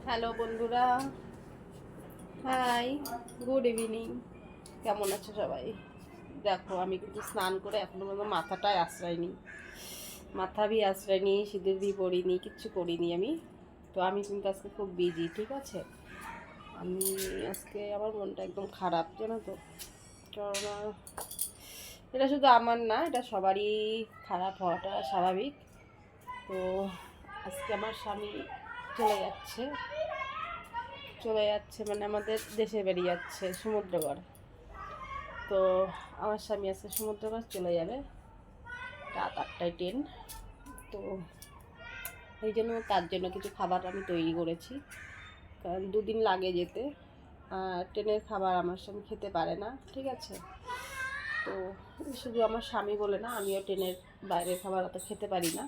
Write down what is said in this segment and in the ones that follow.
Hello বন্ধুরা, high, good evening. কেমন আছো সবাই? দেখো, আমি কিন্তু স্নান করে এখনো পর্যন্ত মাথাটায় আশ্রয় নিই, মাথা ভি আশ্রয় নিই, সিঁদুর ভি পরিনি, কিচ্ছু করিনি আমি। তো আমি কিন্তু আজকে খুব বিজি, ঠিক আছে। আমি আজকে আমার মনটা একদম খারাপ, জানো তো। কেননা এটা শুধু আমার না, এটা সবারই খারাপ হওয়াটা স্বাভাবিক। তো আজকে আমার স্বামী চলে যাচ্ছে, মানে আমাদের দেশে বেরিয়ে যাচ্ছে সমুদ্রগড়। তো আমার স্বামী আজকে সমুদ্রগড় চলে যাবে, রাত 8টায় ট্রেন। তো এই জন্য তার জন্য কিছু খাবার আমি তৈরি করেছি, কারণ 2 দিন লাগে যেতে। আর ট্রেনের খাবার আমার স্বামী খেতে পারে না, ঠিক আছে। তো শুধু আমার স্বামী বলে না, আমিও ট্রেনের বাইরের খাবার অত খেতে পারি না।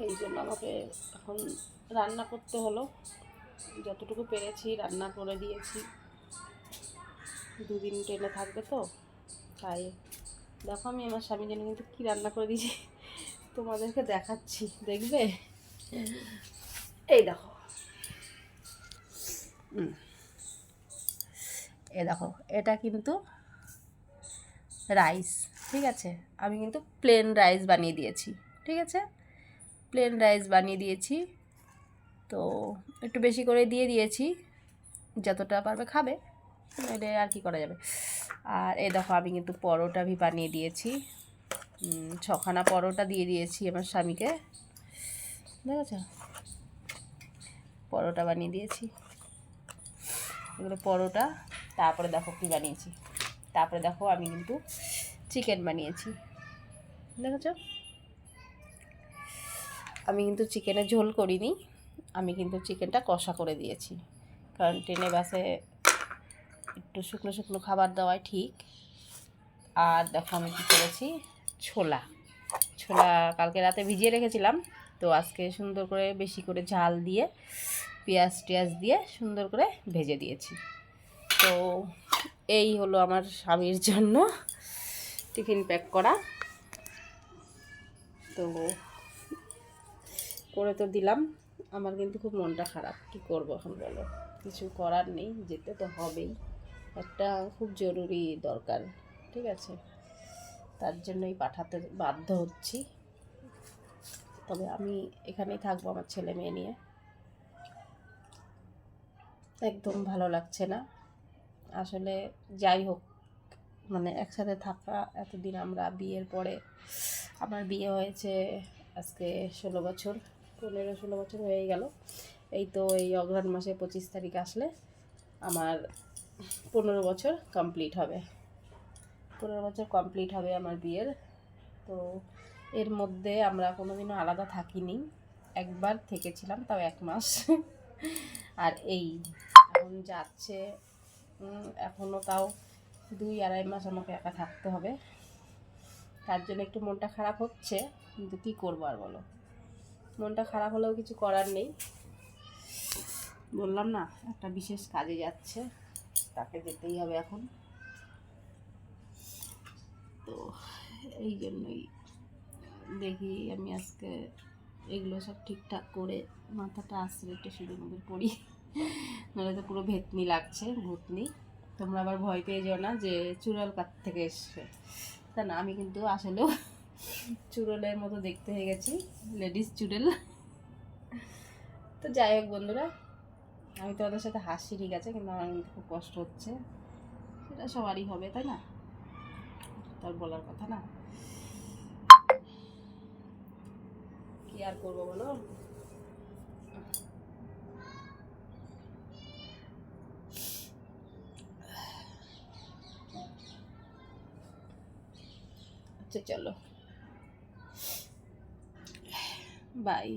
এই জন্য আমাকে এখন রান্না করতে হলো, যতটুকু পেরেছি রান্না করে দিয়েছি। 2 দিন ট্রেনে থাকবে তো, তাই দেখো আমি আমার স্বামীর জন্য কিন্তু কী রান্না করে দিয়েছি, তোমাদেরকে দেখাচ্ছি, দেখবে। এই দেখো, দেখো, এটা কিন্তু রাইস, ঠিক আছে। আমি কিন্তু প্লেন রাইস বানিয়ে দিয়েছি, ঠিক আছে, প্লেন রাইস বানিয়ে দিয়েছি। তো একটু বেশি করে দিয়ে দিয়েছি, যতটা পারবে খাবে, এটা আর কি করা যাবে। আর এই দেখো, আমি কিন্তু পরোটা ভি বানিয়ে দিয়েছি, 6খানা পরোটা দিয়ে দিয়েছি আমার স্বামীকে, দেখেছ, পরোটা বানিয়ে দিয়েছি, এগুলো পরোটা। তারপরে দেখো কী বানিয়েছি, তারপরে দেখো আমি কিন্তু চিকেন বানিয়েছি, দেখেছ। আমি কিন্তু চিকেনের ঝোল করিনি, আমি কিন্তু চিকেনটা কষা করে দিয়েছি, কারণ ট্রেনে বাসে একটু শুকনো শুকনো খাবার দেওয়াই ঠিক। আর দেখো আমি কী করেছি, ছোলা কালকে রাতে ভিজিয়ে রেখেছিলাম, তো আজকে সুন্দর করে বেশি করে ঝাল দিয়ে পেঁয়াজ টিয়াজ দিয়ে সুন্দর করে ভেজে দিয়েছি। তো এই হলো আমার স্বামীর জন্য টিফিন প্যাক করা। তো করে তো দিলাম, আমার কিন্তু খুব মনটা খারাপ, কী করবো এখন বলো, কিছু করার নেই, যেতে তো হবেই, একটা খুব জরুরি দরকার, ঠিক আছে, তার জন্যই পাঠাতে বাধ্য হচ্ছি। তবে আমি এখানেই থাকবো আমার ছেলে মেয়ে নিয়ে, একদম ভালো লাগছে না আসলে। যাই হোক, মানে একসাথে থাকা এতদিন, আমরা বিয়ের পরে, আমার বিয়ে হয়েছে আজকে 16 বছর, 15-16 বছর হয়ে গেল। এই তো এই অগ্রহায়ণ মাসে 25 তারিখ আসলে আমার 15 বছর কমপ্লিট হবে, 15 বছর কমপ্লিট হবে আমার বিয়ের। তো এর মধ্যে আমরা কোনোদিনও আলাদা থাকিনি, একবার থেকেছিলাম, তাও 1 মাস। আর এই এখন যাচ্ছে, এখনও তাও 2-2.5 মাস আমাকে একা থাকতে হবে, তার জন্য একটু মনটা খারাপ হচ্ছে, কিন্তু কী করবো আর বলো, মনটা খারাপ হলেও কিছু করার নেই। বললাম না, একটা বিশেষ কাজে যাচ্ছে, তাকে যেতেই হবে এখন। তো এই জন্যই দেখি আমি আজকে এগুলো সব ঠিকঠাক করে মাথাটা আশ্রে একটু শুধু মধ্যে পড়ি, নাহলে তো পুরো ভেতনি লাগছে, ভূতনি। তোমরা আবার ভয় পেয়ে যাও না যে চুড়াল কাছ থেকে এসছে, তা না, আমি কিন্তু আসলেও চুড়েলের মতো দেখতে হয়ে গেছি, লেডিস চুড়েল। তো যাই হোক বন্ধুরা, আমি তো ওদের সাথে হাসি, ঠিক আছে, কিন্তু আমার কিন্তু খুব কষ্ট হচ্ছে, সেটা সবারই হবে, তাই না, তার বলার কথা না, কি আর করবো বলো। আচ্ছা চলো, বাই।